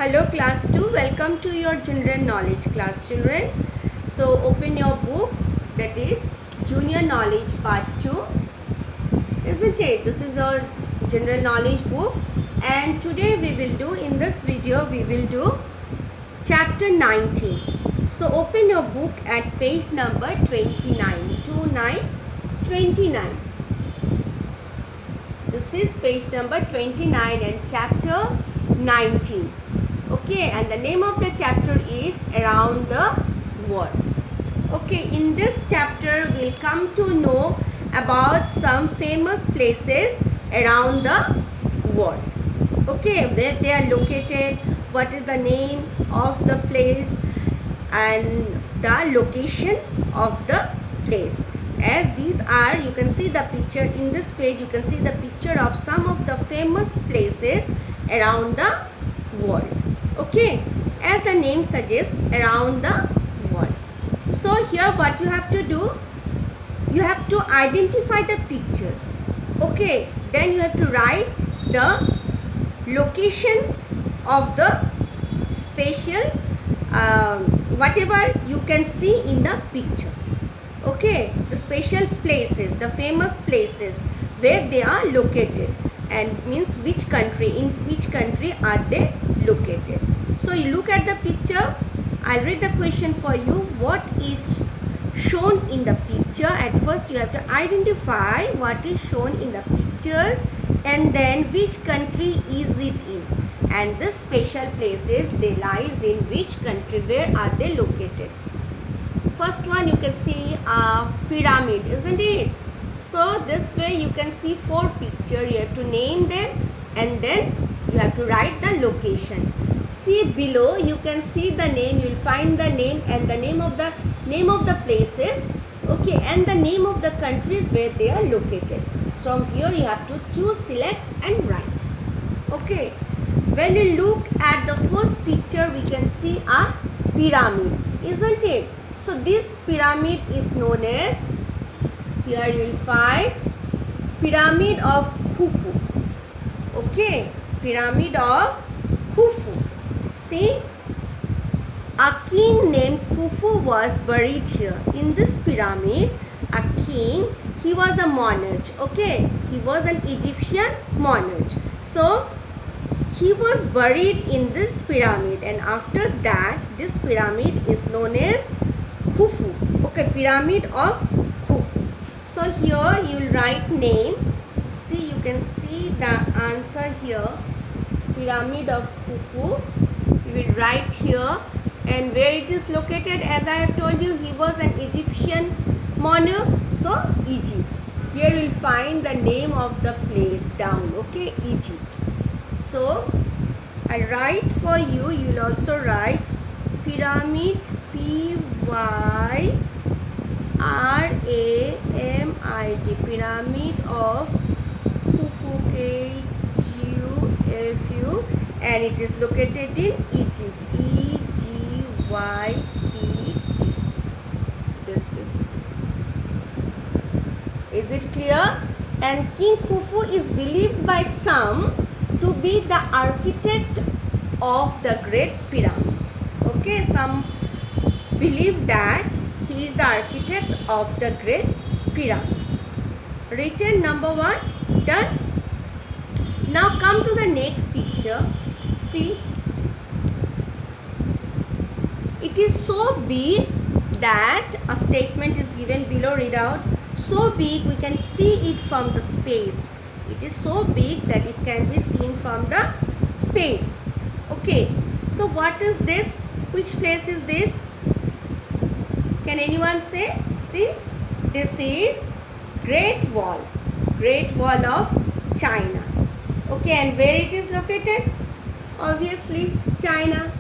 Hello class 2, welcome to your general knowledge class children. So open your book, that is junior knowledge part 2, isn't it? This is our general knowledge book, and today we will do, in this video we will do chapter 19. So open your book at page number 29. This is page number 29 and chapter 19. Okay, and the name of the chapter is Around the World. Okay, in this chapter we'll come to know about some famous places around the world. Okay, where they are located, what is the name of the place and the location of the place. As these are, you can see the picture in this page, you can see the picture of some of the famous places around the world. Okay, as the name suggests, around the world. So here what you have to do, you have to identify the pictures. Okay, then you have to write the location of the spatial whatever you can see in the picture. Okay, the special places, the famous places where they are located, and means which country, in which country are they located. So you look at the picture, I'll read the question for you. What is shown in the picture? At first you have to identify what is shown in the pictures, and then which country is it in, and this special places they lies in which country, where are they located. First one you can see a pyramid, isn't it? So this way you can see 4 pictures, you have to name them and then you have to write the location. See below, you can see the name, you will find the name and the name of the places, okay, and the name of the countries where they are located. From here you have to choose, select and write. Okay, when we look at the first picture, we can see a pyramid, isn't it? So this pyramid is known as, here you will find pyramid of Khufu. Okay, pyramid of Khufu. See, a king named Khufu was buried here. In this pyramid, a king, he was a monarch. Okay, he was an Egyptian monarch. So he was buried in this pyramid, and after that this pyramid is known as Khufu. Okay, pyramid of Khufu. So here you will write name. See, you can see the answer here, pyramid of Khufu. You will write here, and where it is located, as I have told you, he was an Egyptian monarch, so Egypt. Here you will find the name of the place down. Okay, Egypt. So I write for you, you will also write pyramid, P-Y-R-A-M-I-D, pyramid of Khufu, K-U-F-U, and it is located in Egypt, E-G-Y-P-T, this way. Is it clear? And King Khufu is believed by some to be the architect of the Great Pyramid. Okay, some believe that he is the architect of the Great Pyramids. Written number 1, done. Now come to the next picture. See, it is so big that a statement is given below, read out. So big we can see it from the space. It is so big that it can be seen from the space. Okay, so what is this? Which place is this? Can anyone say? See, this is Great Wall of China. Okay, and where it is located? Obviously China.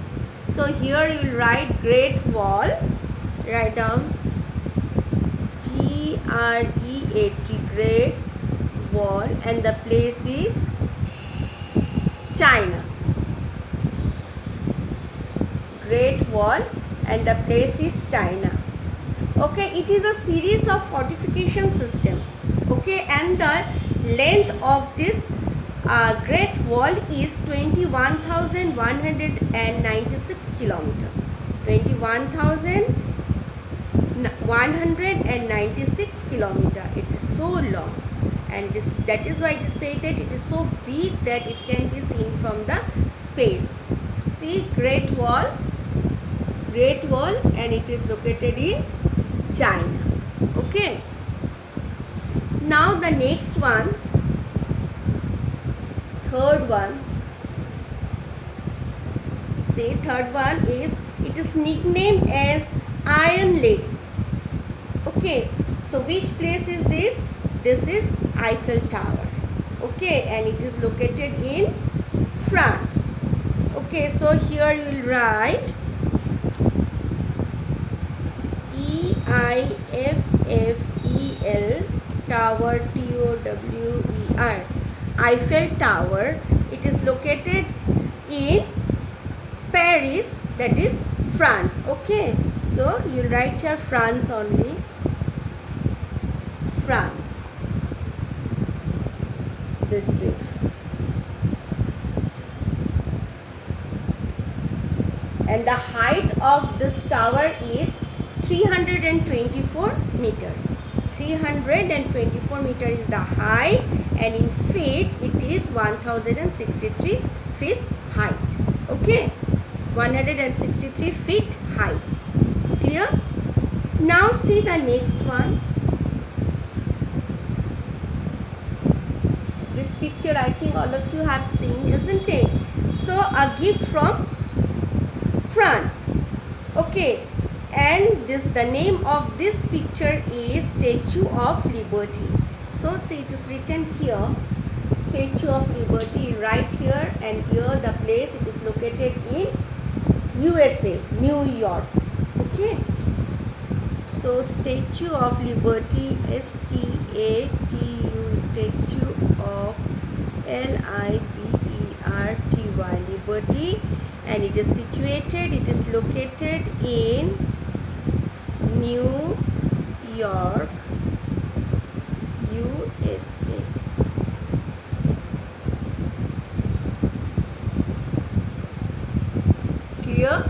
So here you will write Great Wall, write down G-R-E-A-T, Great Wall, and the place is China. Great Wall and the place is China. Okay, it is a series of fortification system. Okay, and the length of this Great Wall is 21,196 kilometer. 21,196 kilometer. It is so long, and that is why it is said that it is so big that it can be seen from the space. See, Great Wall, and it is located in China. Okay. Now the next one, third one. See, third one is, it is nicknamed as Iron Lady. Okay, so which place is this? This is Eiffel Tower. Okay, and it is located in France. Okay, so here you will write EIFFEL Tower, TOWER, Eiffel Tower. It is located in Paris, that is France. Okay, so you write here France only. France. This way. And the height of this tower is 324 meter. 324 meter is the height, and in feet it is 1063 feet height. Okay, 163 feet high. Clear? Now see the next one. This picture I think all of you have seen, isn't it? So a gift from France. Okay, and the name of this picture is Statue of Liberty. So see, it is written here, Statue of Liberty, right here, and here the place, it is located in USA, New York. Okay, so Statue of Liberty, STATU, Statue of LIBERTY, Liberty, and it is situated, it is located in New York, USA. Clear?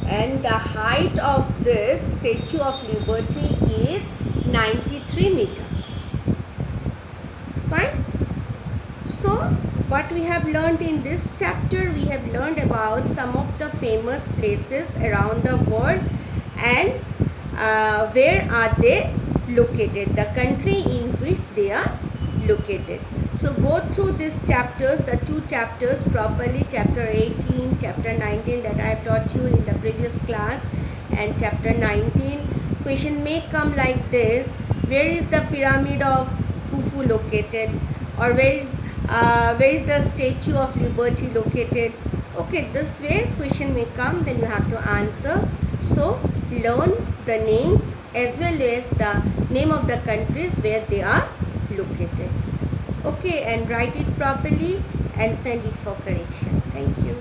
And the height of this Statue of Liberty is 93 meter. Fine. So what we have learned in this chapter, we have learned about some of the famous places around the world and where are they located, the country in which they are located. So go through these chapters, the two chapters properly, chapter 18, chapter 19 that I have taught you in the previous class, and chapter 19. Question may come like this: where is the pyramid of Khufu located, or where is the Statue of Liberty located? Okay, this way question may come, then you have to answer. So learn the names as well as the name of the countries where they are located. Okay, and write it properly and send it for correction. Thank you.